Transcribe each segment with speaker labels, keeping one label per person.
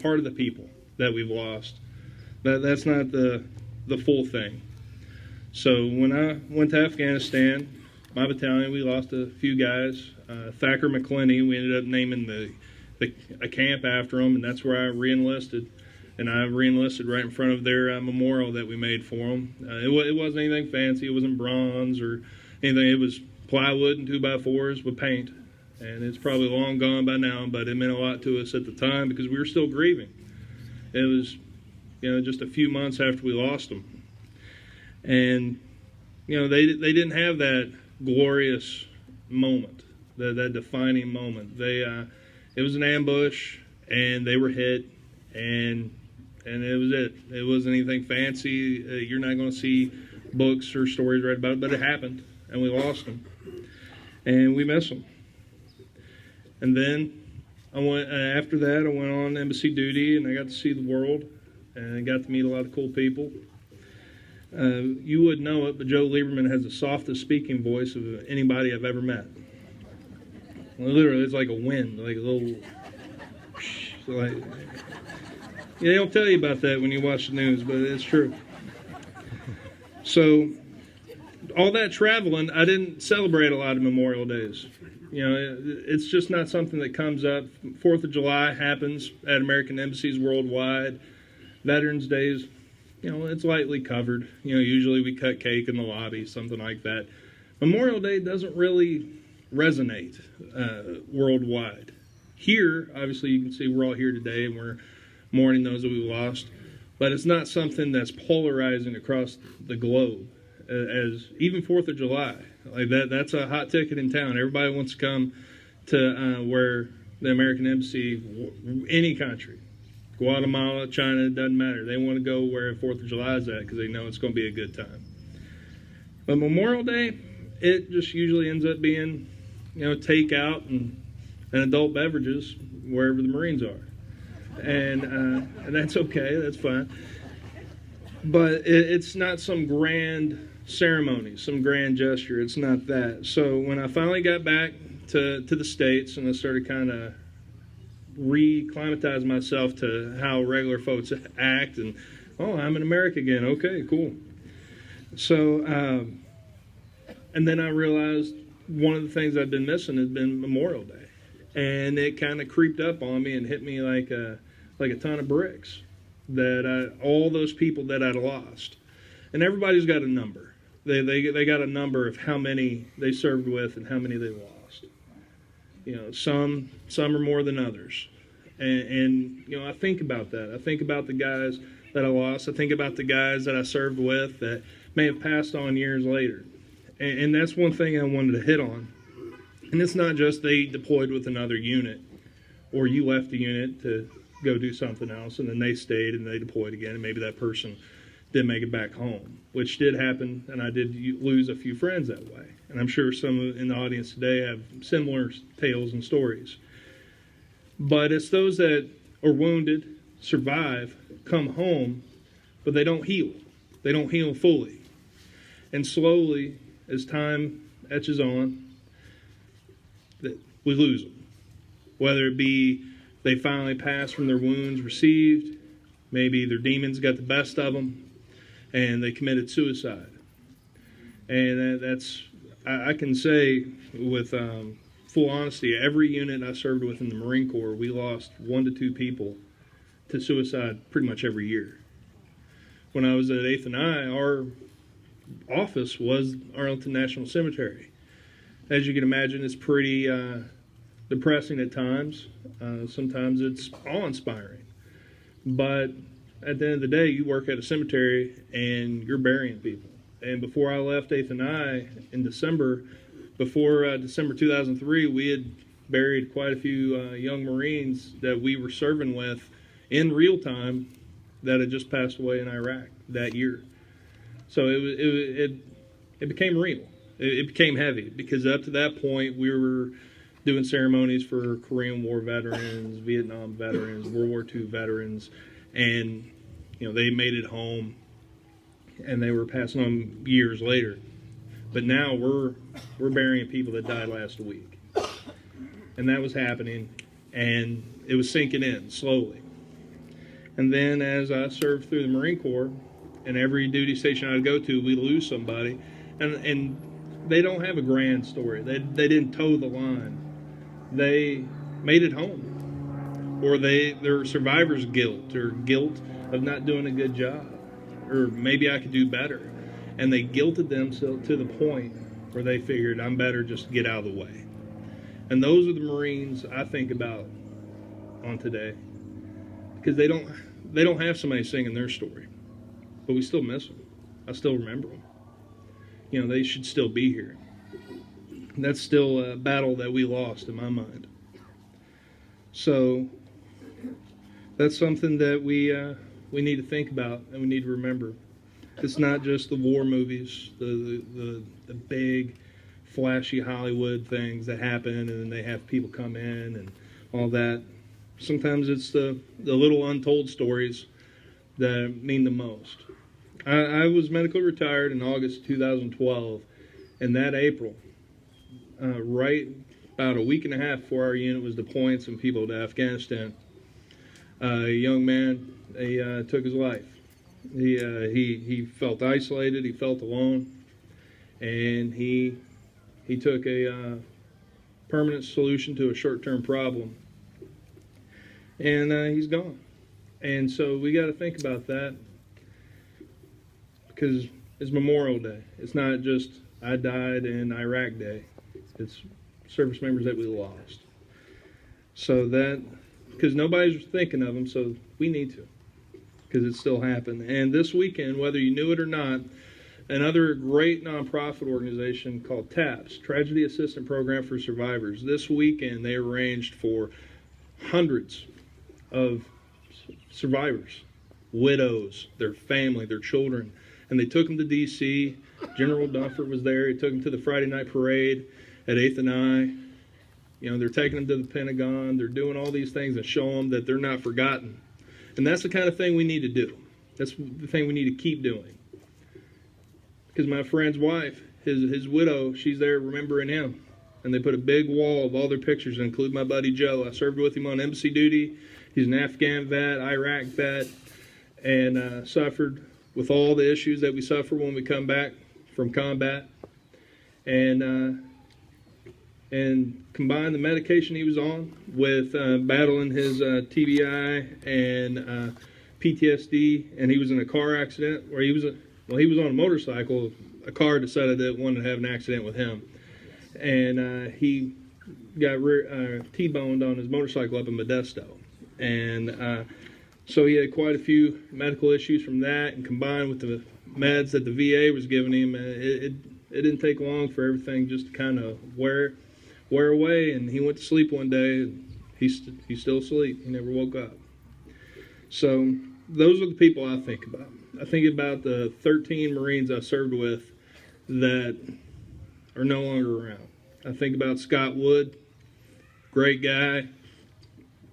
Speaker 1: part of the people that we've lost. That's not the full thing. So when I went to Afghanistan, my battalion, we lost a few guys. Thacker McClinney, we ended up naming a camp after him, and that's where I re-enlisted. And I re-enlisted right in front of their memorial that we made for them. It wasn't anything fancy. It wasn't bronze or anything. It was plywood and 2x4s with paint. And it's probably long gone by now, but it meant a lot to us at the time because we were still grieving. It was, just a few months after we lost them. And, they didn't have that glorious moment, that defining moment. It was an ambush, and they were hit, and it was it. It wasn't anything fancy. You're not going to see books or stories read about it, but it happened, and we lost them, and we miss them. And then after that, I went on embassy duty, and I got to see the world, and I got to meet a lot of cool people. You wouldn't know it, but Joe Lieberman has the softest speaking voice of anybody I've ever met. Literally, it's like a wind, like a little. They don't tell you about that when you watch the news, but it's true. So, all that traveling, I didn't celebrate a lot of Memorial Days. It's just not something that comes up. 4th of July happens at American embassies worldwide. Veterans Days, it's lightly covered. Usually we cut cake in the lobby, something like that. Memorial Day doesn't really resonate worldwide. Here, obviously, you can see we're all here today and we're mourning those that we lost, but it's not something that's polarizing across the globe. As even 4th of July, like that's a hot ticket in town. Everybody wants to come to where the American embassy, any country, Guatemala, China, it doesn't matter. They want to go where 4th of July is at because they know it's going to be a good time. But Memorial Day, it just usually ends up being, takeout and adult beverages wherever the Marines are. And that's okay, that's fine. But it's not some grand ceremony, some grand gesture. It's not that. So when I finally got back to the States and I started kind of re-acclimatizing myself to how regular folks act and, I'm in America again. Okay, cool. So, and then I realized one of the things I've been missing has been Memorial Day. And it kind of creeped up on me and hit me like a ton of bricks. That all those people that I'd lost, and everybody's got a number. They got a number of how many they served with and how many they lost. Some are more than others, and I think about that. I think about the guys that I lost. I think about the guys that I served with that may have passed on years later, and that's one thing I wanted to hit on. And it's not just they deployed with another unit, or you left the unit to go do something else, and then they stayed and they deployed again, and maybe that person didn't make it back home, which did happen, and I did lose a few friends that way. And I'm sure some in the audience today have similar tales and stories. But it's those that are wounded, survive, come home, but they don't heal. They don't heal fully. And slowly, as time etches on, we lose them. Whether it be they finally pass from their wounds received, maybe their demons got the best of them, and they committed suicide. And I can say with full honesty, every unit I served with in the Marine Corps, we lost 1 to 2 people to suicide pretty much every year. When I was at 8th and I, our office was Arlington National Cemetery. As you can imagine, it's pretty depressing at times. Sometimes it's awe-inspiring. But at the end of the day, you work at a cemetery and you're burying people. And before I left 8th and I in December, before December 2003, we had buried quite a few young Marines that we were serving with in real time that had just passed away in Iraq that year. So it became real. It became heavy because up to that point we were doing ceremonies for Korean War veterans, Vietnam veterans, World War II veterans, and they made it home and they were passing on years later. But now we're burying people that died last week. And that was happening, and it was sinking in slowly. And then as I served through the Marine Corps, and every duty station I'd go to, we lose somebody, and they don't have a grand story. They didn't toe the line. They made it home, or they're survivor's guilt, or guilt of not doing a good job, or maybe I could do better, and they guilted themselves to the point where they figured I'm better just to get out of the way. And those are the Marines I think about on today, because they don't have somebody singing their story, but we still miss them. I still remember them. You know, they should still be here. That's still a battle that we lost in my mind. So that's something that we need to think about and we need to remember. It's not just the war movies, the big, flashy Hollywood things that happen, and then they have people come in and all that. Sometimes it's the little untold stories that mean the most. I was medically retired in August 2012, and that April, right about a week and a half before our unit was deploying some people to Afghanistan, a young man took his life. He felt isolated, he felt alone, and he took a permanent solution to a short-term problem, and he's gone. And so we got to think about that, because it's Memorial Day. It's not just I died in Iraq Day. It's service members that we lost. So that, because nobody's thinking of them, so we need to, because it still happened. And this weekend, whether you knew it or not, another great nonprofit organization called TAPS, Tragedy Assistance Program for Survivors, this weekend they arranged for hundreds of survivors, widows, their family, their children, and they took them to D.C. General Dunford was there. He took them to the Friday night parade at 8th and I. You know, they're taking them to the Pentagon. They're doing all these things and show them that they're not forgotten. And that's the kind of thing we need to do. That's the thing we need to keep doing. Because my friend's wife, his widow, she's there remembering him. And they put a big wall of all their pictures, including my buddy Joe. I served with him on embassy duty. He's an Afghan vet, Iraq vet, and suffered with all the issues that we suffer when we come back from combat. And combine the medication he was on with battling his TBI and PTSD, and he was in a car accident where he was on a motorcycle. A car decided that it wanted to have an accident with him, and he got T-boned on his motorcycle up in Modesto, and so he had quite a few medical issues from that, and combined with the meds that the VA was giving him, it didn't take long for everything just to kind of wear away, and he went to sleep one day, and he's still asleep. He never woke up. So those are the people I think about. I think about the 13 Marines I served with that are no longer around. I think about Scott Wood, great guy,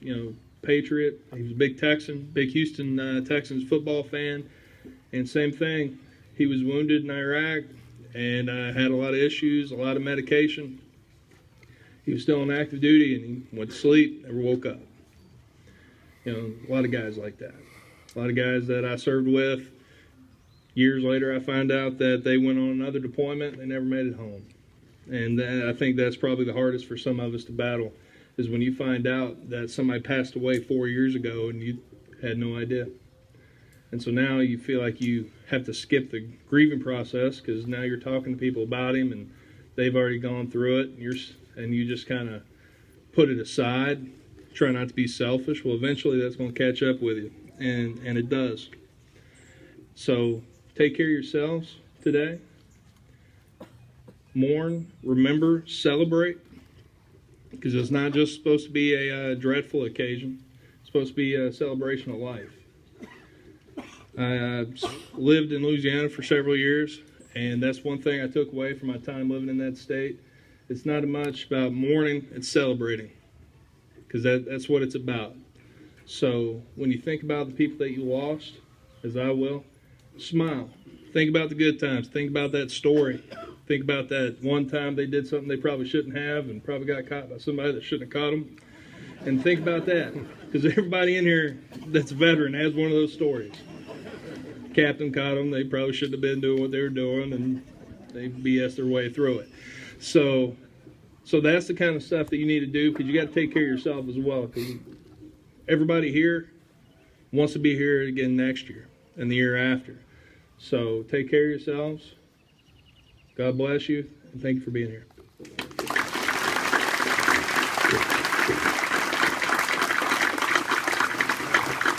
Speaker 1: you know, Patriot. He was a big Texan, big Houston Texans football fan, and same thing. He was wounded in Iraq and had a lot of issues, a lot of medication. He was still on active duty, and he went to sleep, never woke up. You know, a lot of guys like that. A lot of guys that I served with. Years later, I find out that they went on another deployment and they never made it home. And I think that's probably the hardest for some of us to battle, is when you find out that somebody passed away 4 years ago and you had no idea. And so now you feel like you have to skip the grieving process, because now you're talking to people about him and they've already gone through it, and you just kind of put it aside, try not to be selfish. Well, eventually that's going to catch up with you, and it does. So take care of yourselves today. Mourn, remember, celebrate, because it's not just supposed to be a dreadful occasion. It's supposed to be a celebration of life. I lived in Louisiana for several years, and that's one thing I took away from my time living in that state. It's not much about mourning, it's celebrating, because that's what it's about. So when you think about the people that you lost, as I will, smile. Think about the good times. Think about that story. Think about that one time they did something they probably shouldn't have and probably got caught by somebody that shouldn't have caught them. And think about that, because because everybody in here that's a veteran has one of those stories. Captain caught them. They probably shouldn't have been doing what they were doing, and they BS their way through it. So that's the kind of stuff that you need to do, because you got to take care of yourself as well, because everybody here wants to be here again next year and the year after. So take care of yourselves. God bless you, and thank you for being here.